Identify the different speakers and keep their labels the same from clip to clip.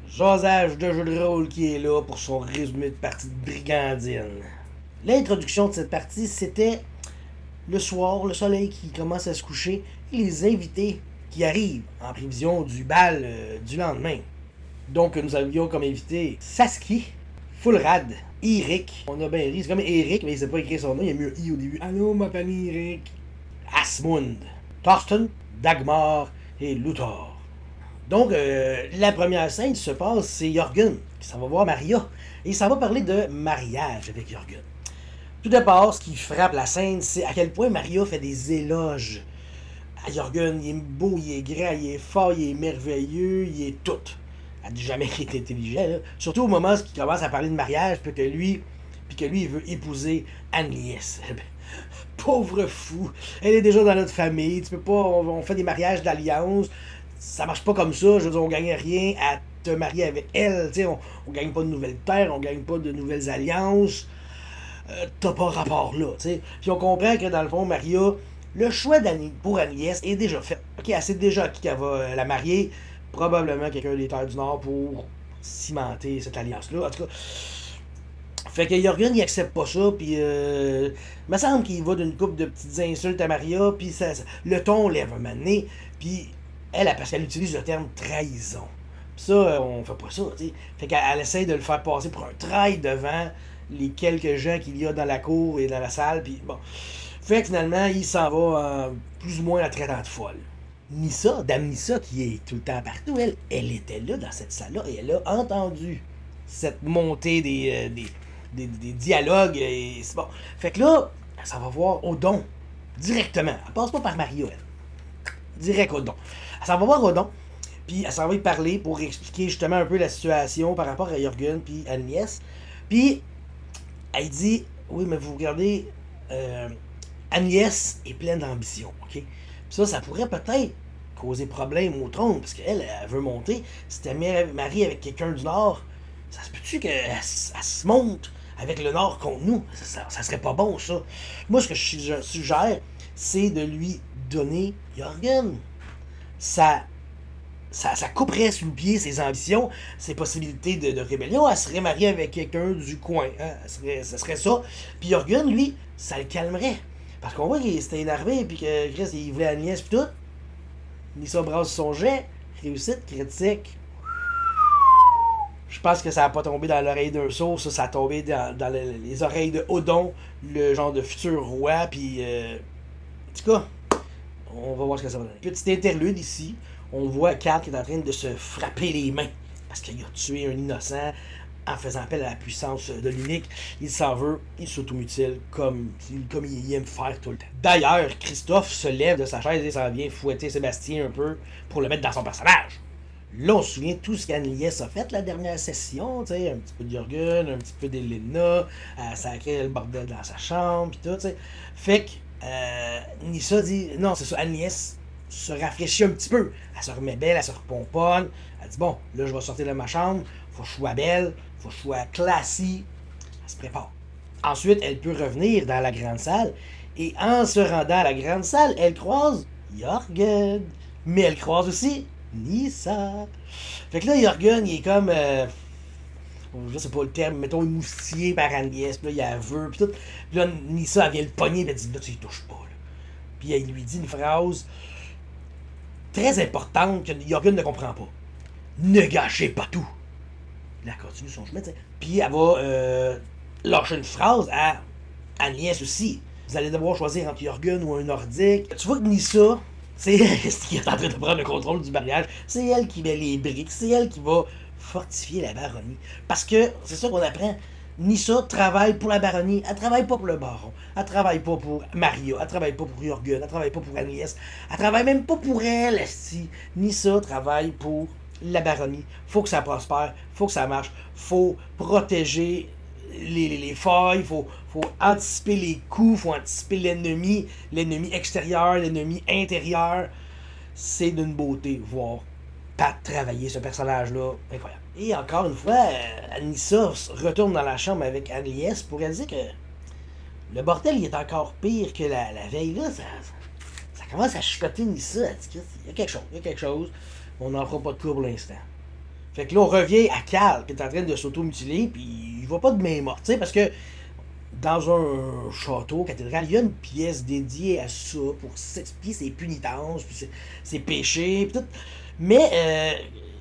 Speaker 1: Jasage de jeu de rôle qui est là pour son résumé de partie de brigandine. L'introduction de cette partie, c'était le soir, le soleil qui commence à se coucher et les invités qui arrivent en prévision du bal du lendemain. Donc nous avions comme invité Saski, Fullrad, Eric. On a bien ri, c'est comme Eric, mais il sait pas écrire son nom, il y a mieux I au début. Allô, m'appelle Eric. Asmund, Thorsten, Dagmar et Luthor. Donc, la première scène se passe, c'est Jürgen qui s'en va voir Maria. Et il s'en va parler de mariage avec Jürgen. Tout d'abord, ce qui frappe la scène, c'est à quel point Maria fait des éloges à Jürgen. Il est beau, il est grand, il est fort, il est merveilleux, il est tout. Elle dit jamais qu'il est intelligent, là. Surtout au moment où il commence à parler de mariage, puis que lui, il veut épouser Agnès. Pauvre fou. Elle est déjà dans notre famille. Tu peux pas. On fait des mariages d'alliance. Ça marche pas comme ça. Je veux dire, on gagne rien à te marier avec elle. Tu sais, on gagne pas de nouvelles terres, on gagne pas de nouvelles alliances. T'as pas rapport là. Tu sais. Puis on comprend que dans le fond, Maria, le choix pour Agnès est déjà fait. Ok, elle sait déjà qui qu'elle va la marier. Probablement quelqu'un des terres du Nord pour cimenter cette alliance-là. En tout cas. Fait que Jürgen, il accepte pas ça, puis me semble qu'il va d'une couple de petites insultes à Maria, puis le ton lève un moment donné, puis elle, parce qu'elle utilise le terme trahison. Pis ça, on fait pas ça, tu sais. Fait qu'elle essaie de le faire passer pour un trahi devant les quelques gens qu'il y a dans la cour et dans la salle, puis bon. Fait que finalement, il s'en va plus ou moins la traitant de folle. Nissa, Dame Nissa, qui est tout le temps partout, elle était là dans cette salle-là, et elle a entendu cette montée des dialogues, et c'est bon. Fait que là, ça va voir Odon, directement. Elle passe pas par Mario, elle. Direct Odon. Elle s'en va voir Odon, puis elle s'en va y parler pour expliquer justement un peu la situation par rapport à Jürgen puis Agnès. Puis, elle dit, oui, mais vous regardez, Agnès est pleine d'ambition, ok? Puis ça pourrait peut-être causer problème au trône, parce qu'elle, elle veut monter. Si t'es mariée avec quelqu'un du Nord, ça se peut-tu qu'elle se monte avec le Nord contre nous? Ça serait pas bon, ça. Moi, ce que je suggère, c'est de lui donner Jürgen. Ça couperait sous le pied ses ambitions, ses possibilités de rébellion. Elle serait mariée avec quelqu'un du coin. Hein? Ça serait ça. Puis Jürgen, lui, ça le calmerait. Parce qu'on voit qu'il s'était énervé, puis que Chris, il voulait Agnès, puis tout. Nissa brasse son jet. Réussite, critique. Je pense que ça n'a pas tombé dans l'oreille d'un sourd, ça a tombé dans les oreilles de Odon, le genre de futur roi, puis en tout cas, on va voir ce que ça va donner. Petite interlude ici, on voit Karl qui est en train de se frapper les mains, parce qu'il a tué un innocent en faisant appel à la puissance de l'unique. Il s'en veut, il s'automutile comme il aime faire tout le temps. D'ailleurs, Christophe se lève de sa chaise et s'en vient fouetter Sébastien un peu pour le mettre dans son personnage. Là, on se souvient de tout ce qu'Agnès a fait la dernière session, tu sais, un petit peu de Jürgen, un petit peu d'Elena, ça a créé le bordel dans sa chambre, pis tout, tu sais. Fait que Nissa dit, non, c'est ça, Agnès se rafraîchit un petit peu. Elle se remet belle, elle se repomponne. Elle dit, bon, là, je vais sortir de ma chambre, faut que je sois belle, faut que je sois classique. Elle se prépare. Ensuite, elle peut revenir dans la grande salle, et en se rendant à la grande salle, elle croise Jürgen. Mais elle croise aussi Nissa. Fait que là, Jürgen, il est comme. Je sais pas le terme, mettons, émoustillé par Agnès, puis là, il a aveu, puis tout. Puis là, Nissa, elle vient le pogner, puis elle dit, là, tu y touches pas, là. Puis elle lui dit une phrase très importante que Jürgen ne comprend pas. Ne gâchez pas tout. Là, elle continue son chemin, tu sais. Puis elle va lâcher une phrase à Agnès aussi. Vous allez devoir choisir entre Jürgen ou un Nordique. Tu vois que Nissa, c'est elle qui est en train de prendre le contrôle du mariage. C'est elle qui met les briques. C'est elle qui va fortifier la baronnie. Parce que, c'est ça qu'on apprend. Nissa travaille pour la baronnie. Elle travaille pas pour le baron. Elle travaille pas pour Maria. Elle travaille pas pour Jürgen. Elle travaille pas pour Agnès. Elle travaille même pas pour elle, esti. Nissa travaille pour la baronnie. Faut que ça prospère. Faut que ça marche. Faut protéger les failles, faut anticiper les coups, faut anticiper l'ennemi extérieur, l'ennemi intérieur. C'est d'une beauté voir Pat travailler ce personnage-là, incroyable. Et encore une fois, Anissa retourne dans la chambre avec Agnès pour réaliser que le bordel il est encore pire que la veille là. Ça commence à chicoter Nissa. Il y a quelque chose, on n'en fera pas de coup pour l'instant. Fait que là, on revient à Carl, qui est en train de s'auto-mutiler, puis il va pas de main morte, tu sais, parce que dans un château cathédral, il y a une pièce dédiée à ça pour s'expier ses pénitences, puis ses péchés, puis tout. Mais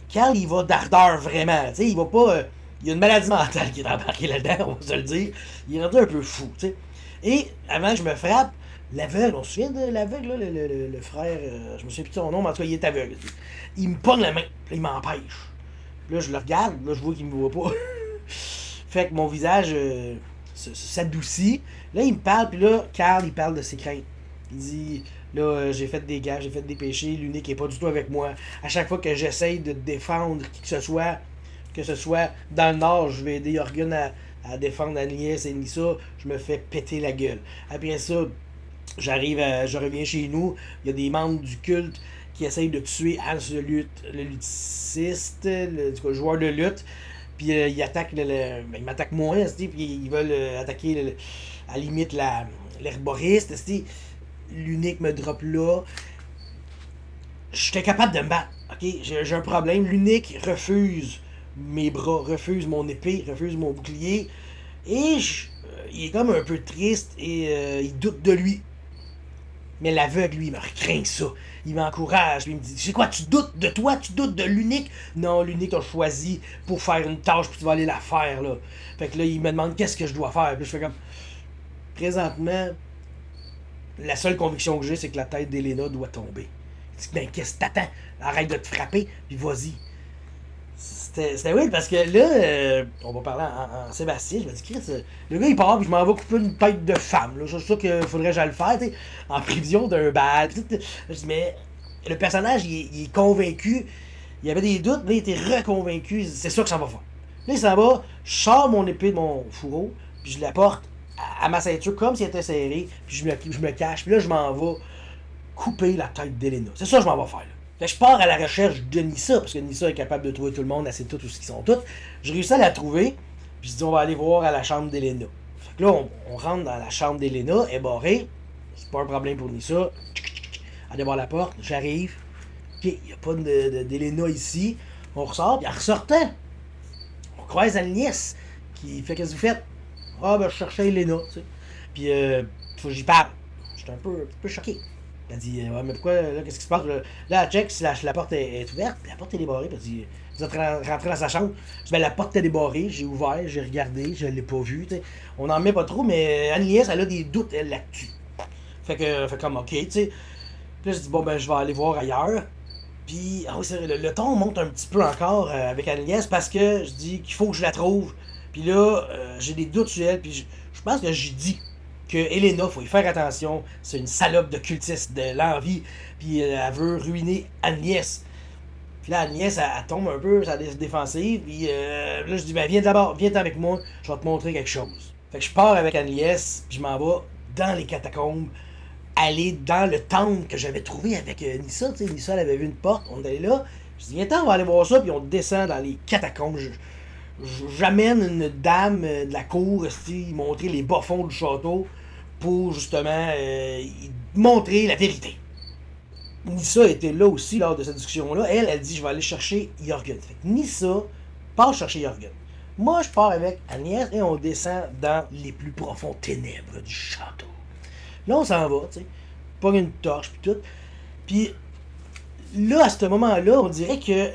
Speaker 1: Carl, il va d'ardeur vraiment, tu sais, il va pas. Il y a une maladie mentale qui est embarquée là-dedans, on va se le dire. Il est rendu un peu fou, tu sais. Et avant que je me frappe, l'aveugle, on se souvient de l'aveugle, là, le frère, je me souviens plus de son nom, mais en tout cas, il est aveugle. Il me pogne la main, puis il m'empêche. Puis là, je le regarde, là, je vois qu'il me voit pas. Fait que mon visage s'adoucit. Là, il me parle, puis là, Carl, il parle de ses craintes. Il dit, là, j'ai fait des gaffes, j'ai fait des péchés, l'unique est pas du tout avec moi. À chaque fois que j'essaye de défendre qui que ce soit dans le Nord, je vais aider Jorgen à défendre Agnès et Nissa, je me fais péter la gueule. Après ça, je reviens chez nous, il y a des membres du culte qui essayent de tuer Hans le luthiste, le joueur de lutte. Puis ils attaquent ils m'attaquent moi, puis ils veulent attaquer à la limite l'herboriste. L'unique me drop là. J'étais capable de me battre. Ok, j'ai un problème. L'unique refuse mes bras, refuse mon épée, refuse mon bouclier. Et il est comme un peu triste et il doute de lui. Mais l'aveugle, lui, il me craint ça. Il m'encourage, puis il me dit, c'est quoi, tu doutes de toi, tu doutes de l'unique? Non, l'unique a choisi pour faire une tâche, puis tu vas aller la faire, là. Fait que là, il me demande qu'est-ce que je dois faire. Puis je fais comme, présentement, la seule conviction que j'ai, c'est que la tête d'Elena doit tomber. Je dis, ben, qu'est-ce que t'attends? Arrête de te frapper, puis vas-y. C'était weird parce que là, on va parler en Sébastien. Je me dis, Chris, le gars il part, puis je m'en vais couper une tête de femme. Là. C'est sûr qu'il faudrait que j'aille le faire, t'sais, en prévision d'un bal. Je dis, mais le personnage, il est convaincu. Il y avait des doutes, mais il était reconvaincu. C'est ça que ça va faire. Là, il s'en va, je sors mon épée de mon fourreau, puis je la porte à ma ceinture comme si elle était serrée, puis je me cache, puis là, je m'en vais couper la tête d'Elena. C'est ça que je m'en vais faire, là. Fait que je pars à la recherche de Nissa, parce que Nissa est capable de trouver tout le monde, elle sait tout où ils sont tous. Je réussis à la trouver, puis je dis on va aller voir à la chambre d'Elena. Fait que là, on rentre dans la chambre d'Elena, elle est barrée, c'est pas un problème pour Nissa. Elle débarre la porte, j'arrive, ok, il n'y a pas d'Elena ici. On ressort, puis en ressortant, on croise Agnès, qui fait qu'est-ce que vous faites? Ah ben je cherchais Elena, tu sais. Puis faut que j'y parle. J'étais un peu choqué. Elle dit, ouais, mais pourquoi, là, qu'est-ce qui se passe? Là, elle check si la porte est ouverte, puis la porte est débarrée, puis elle dit, vous êtes rentré dans sa chambre. Je dis, ben, la porte est débarrée, j'ai ouvert, j'ai regardé, je l'ai pas vue, tu sais. On n'en met pas trop, mais Agnès, elle a des doutes, elle, là-dessus. Fait comme, ok, tu sais. Puis là, je dis, bon, ben, je vais aller voir ailleurs. Puis, ah oui, c'est vrai, le ton monte un petit peu encore avec Agnès, parce que je dis qu'il faut que je la trouve. Puis là, j'ai des doutes sur elle, puis je pense que j'ai dit que Elena, faut y faire attention, c'est une salope de cultiste de l'envie, puis elle veut ruiner Agnès. Puis là, Agnès, elle tombe un peu sur la défensive, puis là, je dis, ben viens d'abord, viens avec moi, je vais te montrer quelque chose. Fait que je pars avec Agnès, puis je m'en vais dans les catacombes, aller dans le temple que j'avais trouvé avec Nissa, tu sais, Nissa, elle avait vu une porte, on est là, je dis, viens on va aller voir ça, puis on descend dans les catacombes, j'amène une dame de la cour montrer les bas-fonds du château pour justement montrer la vérité. Nissa était là aussi lors de cette discussion-là. Elle dit je vais aller chercher Jorgen. Fait que Nissa part chercher Jorgen. Moi je pars avec Agnès et on descend dans les plus profondes ténèbres du château. Là on s'en va, tu sais. Pogne une torche puis tout. Puis là à ce moment-là, on dirait que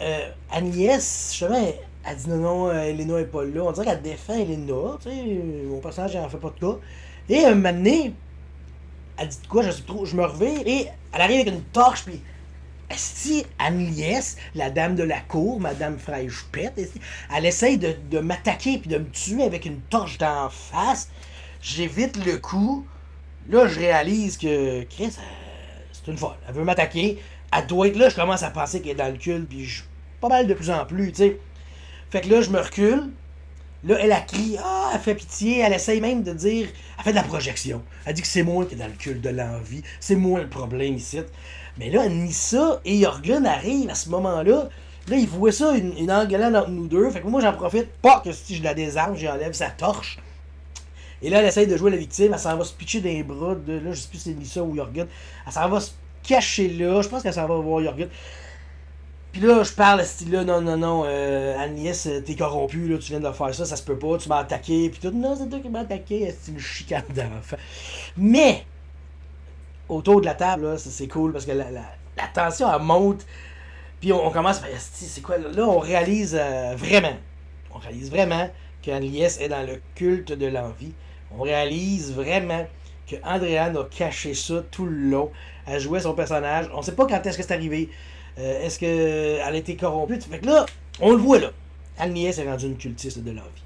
Speaker 1: Agnès, justement, elle dit non, Elena est pas là. On dirait qu'elle défend Elena. Tu sais, mon personnage n'en fait pas de cas. Et un moment donné, elle dit de quoi, je sais trop, je me revire et elle arrive avec une torche, puis esti, Agnès, la dame de la cour, Madame Freispett, elle essaye de m'attaquer puis de me tuer avec une torche d'en face. J'évite le coup. Là, je réalise que Chris, c'est une folle. Elle veut m'attaquer. Elle doit être là, je commence à penser qu'elle est dans le cul, puis je pas mal de plus en plus, tu sais. Fait que là, je me recule. Là, elle a crié, ah, elle fait pitié, elle essaye même de dire, elle fait de la projection. Elle dit que c'est moi qui est dans le culte de l'envie, c'est moi le problème ici. Mais là, Nissa et Jorgen arrivent à ce moment-là. Là, ils voient ça, une engueulade entre nous deux. Fait que moi, j'en profite, pas que si je la désarme, j'enlève sa torche. Et là, elle essaye de jouer la victime, elle s'en va se pitcher dans les bras de, là, je sais plus si c'est Nissa ou Jorgen. Elle s'en va se cacher là, je pense qu'elle s'en va voir Jorgen. Puis là, je parle à ce style-là, non, Agnès, t'es corrompu, là, tu viens de faire ça, ça se peut pas, tu m'as attaqué, puis tout, non, c'est toi qui m'as attaqué, c'est une chicane d'enfant. Mais, autour de la table, là, c'est cool, parce que la tension, elle monte, puis on commence à faire, c'est quoi, là, on réalise vraiment qu'Agnès est dans le culte de l'envie. On réalise vraiment que Andréane a caché ça tout le long. Elle jouait son personnage. On sait pas quand est-ce que c'est arrivé. Est-ce qu'elle a été corrompue? Fait que là, on le voit là. Agnès est rendue une cultiste de l'envie.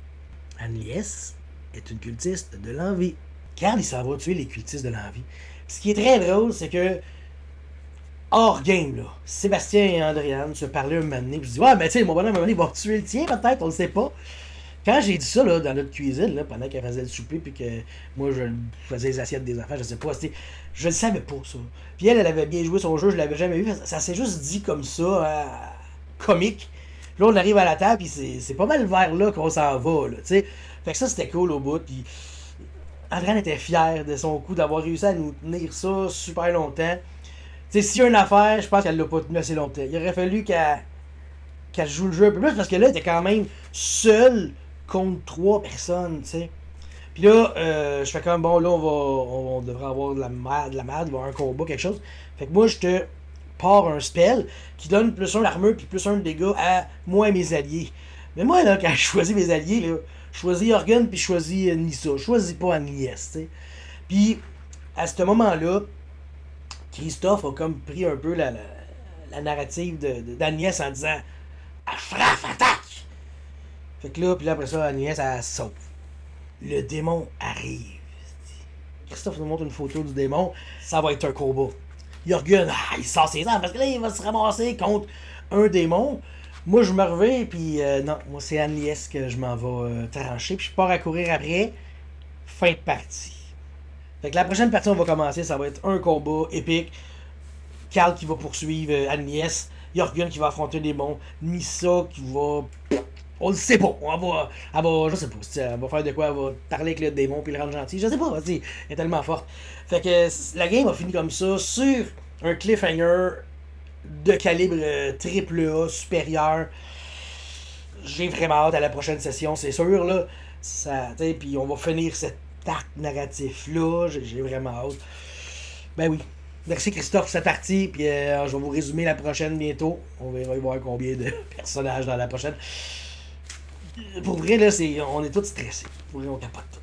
Speaker 1: Agnès est une cultiste de l'envie. Carl, il s'en va tuer les cultistes de l'envie. Ce qui est très drôle, c'est que hors game, là, Sébastien et Andréane se parlaient un moment donné. Puis je dis, ouais, mais tu sais, mon bonhomme, un moment donné, il va tuer le tien, peut-être, on le sait pas. Quand j'ai dit ça là, dans notre cuisine, là, pendant qu'elle faisait le souper, puis que moi je faisais les assiettes des enfants, je sais pas, je le savais pas ça. Puis elle avait bien joué son jeu, je l'avais jamais vu, ça s'est juste dit comme ça, comique. Là on arrive à la table, puis c'est pas mal vers là qu'on s'en va, là, tu sais. Fait que ça c'était cool au bout, puis Andréane était fière de son coup d'avoir réussi à nous tenir ça super longtemps. Tu sais, s'il y a une affaire, je pense qu'elle l'a pas tenu assez longtemps. Il aurait fallu qu'elle joue le jeu un peu plus, parce que là, elle était quand même seule contre 3 personnes, tu sais. Puis là, je fais comme, bon, là, on devrait avoir de la merde, il va y avoir un combat, quelque chose. Fait que moi, je te pars un spell qui donne plus 1 d'armure puis plus 1 de dégâts à moi et mes alliés. Mais moi, là, quand je choisis mes alliés, là, je choisis Organ puis je choisis Nissa. Je choisis pas Agnès, tu sais. Puis, à ce moment-là, Christophe a comme pris un peu la narrative d'Agnès en disant « Frappe, attaque! » Fait que là, puis là, après ça, Agnès, elle sauve. Le démon arrive. Christophe nous montre une photo du démon. Ça va être un combat. Jürgen, il sort ses armes parce que là, il va se ramasser contre un démon. Moi, je me reviens, puis non, moi, c'est Agnès que je m'en vais trancher. Puis je pars à courir après. Fin de partie. Fait que la prochaine partie, on va commencer. Ça va être un combat épique. Carl qui va poursuivre Agnès. Jürgen qui va affronter un démon. Nissa qui va. On le sait pas. Je sais pas. Elle va faire de quoi? Elle va parler avec le démon puis le rendre gentil. Je sais pas. Elle est tellement forte. Fait que la game a fini comme ça sur un cliffhanger de calibre triple A supérieur. J'ai vraiment hâte à la prochaine session, c'est sûr. Là. Puis on va finir cet arc narratif-là. J'ai vraiment hâte. Ben oui. Merci Christophe pour cette partie. Puis je vais vous résumer la prochaine bientôt. On va y voir combien de personnages dans la prochaine. Pour vrai, là, on est tous stressés. Pour vrai, on capote tout.